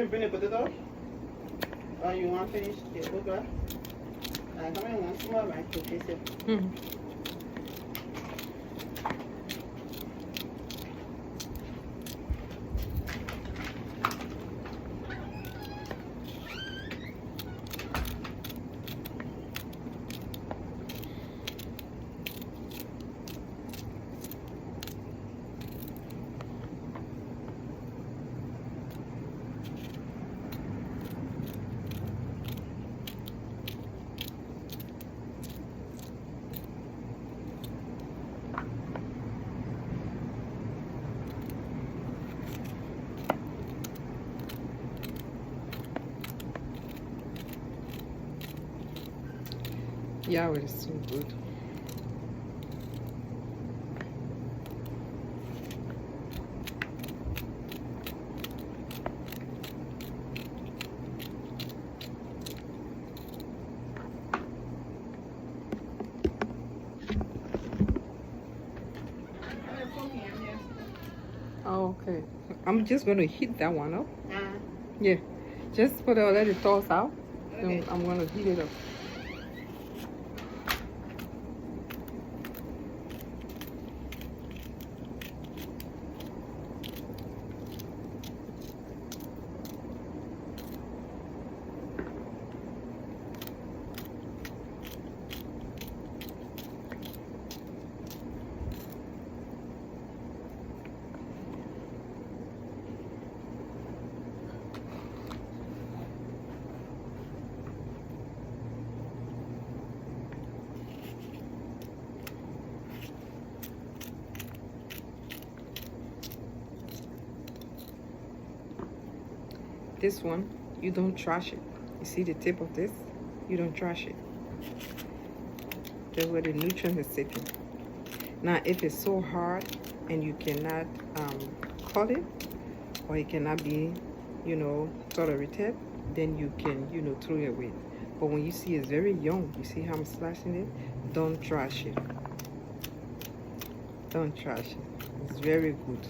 bring the potato? Or you want to finish the okra? Come in one small right to taste it. Yeah, it is so good. Oh, okay. I'm just going to heat that one up. Yeah. Just put it, let it toss out. Okay. Then I'm going to heat it up. This one, you don't trash it. You see the tip of this? You don't trash it. That's where the nutrient is sitting. Now, if it's so hard and you cannot cut it, or it cannot be, tolerated, then you can, throw it away. But when you see it's very young, you see how I'm slashing it? Don't trash it. Don't trash it. It's very good.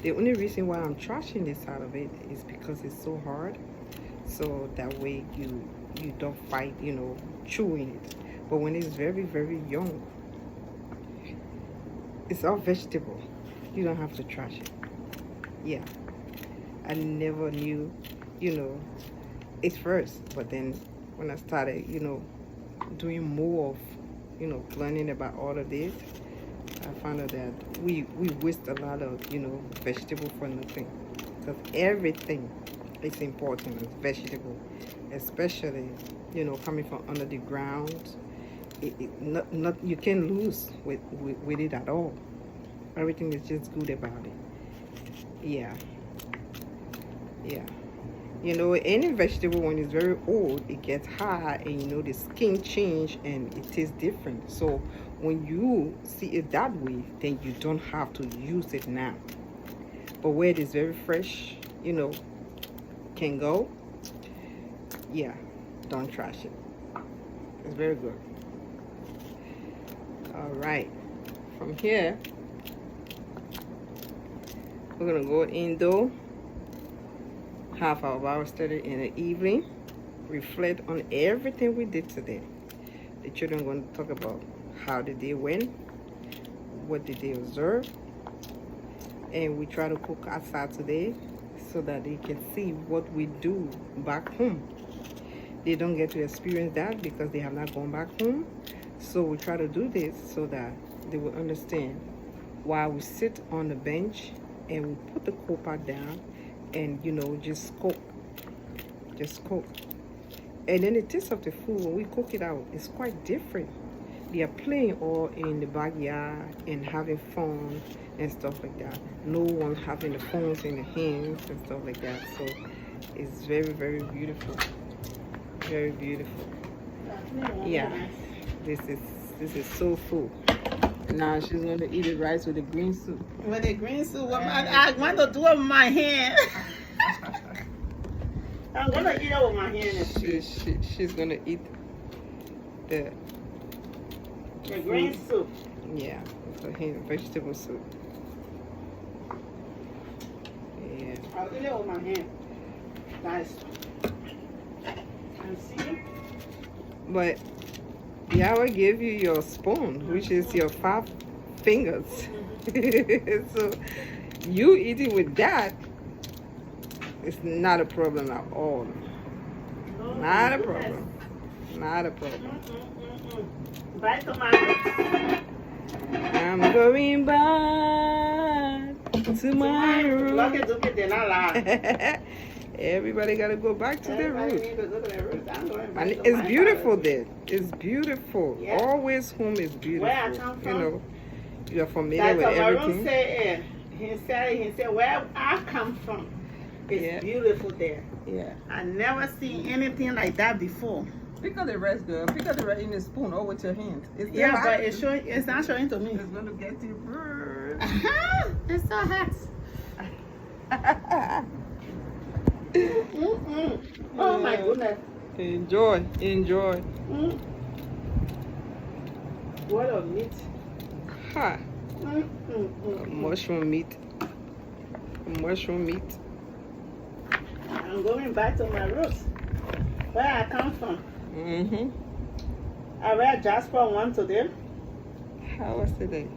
The only reason why I'm trashing this out of it is because it's so hard. So that way you don't fight, chewing it. But when it's very, very young, it's all vegetable. You don't have to trash it. Yeah. I never knew, it's first. But then when I started, doing more of, learning about all of this, I found out that we waste a lot of, vegetable for nothing. Because everything is important as vegetable, especially, coming from under the ground. Not you can't lose with it at all. Everything is just good about it. Yeah. Any vegetable, when it's very old, it gets hard, and the skin change and it tastes different. So when you see it that way, then you don't have to use it now. But where it is very fresh, can go, yeah, don't trash it. It's very good. All right, from here we're gonna go indoor, have our Bible study in the evening, reflect on everything we did today. The children are going to talk about how the day went, what did they observe, and we try to cook outside today so that they can see what we do back home. They don't get to experience that because they have not gone back home. So we try to do this so that they will understand why we sit on the bench and we put the coal pot down and just cook. And then the taste of the food when we cook it out is quite different. They are playing all in the backyard and having fun and stuff like that. No one having the phones in the hands and stuff like that. So it's very, very beautiful. Very beautiful. Yeah, this is so full. Now she's going to eat the rice with the green soup. With the green soup, I want to do it with my hand. I'm going to eat it with my hand. She's going to eat the green soup. Yeah, it's a vegetable soup. Yeah. I'll eat it with my hand. Nice. And see? But Yahweh gave you your spoon, which is your 5 fingers. So you eating with that, it's not a problem at all. Oh, Not a goodness. problem. Not a problem. Bite to my roots. I'm going back to my Look roots. at Duke, they're not loud. Everybody gotta go back to their Everybody roots. need to go to their roots. I'm going back And to it's my beautiful father's there. It's beautiful. Yeah. Always home is beautiful. Where I come from? You know, you're familiar That's with what Maroon everything. said. He said, where I come from, it's Yeah. beautiful there. Yeah. I never seen anything like that before. Pick up the rest, girl. Pick up the rest in the spoon or with your hands. It's Yeah, still but hot. it's not showing to me. It's gonna get you first. It's so hot. Oh my goodness. Enjoy, enjoy. Mm. What a meat. Ha! Mushroom meat. Mushroom meat. I'm going back to my roots. Where I come from. Mm-hmm. I read Jasper 1 today. How was today?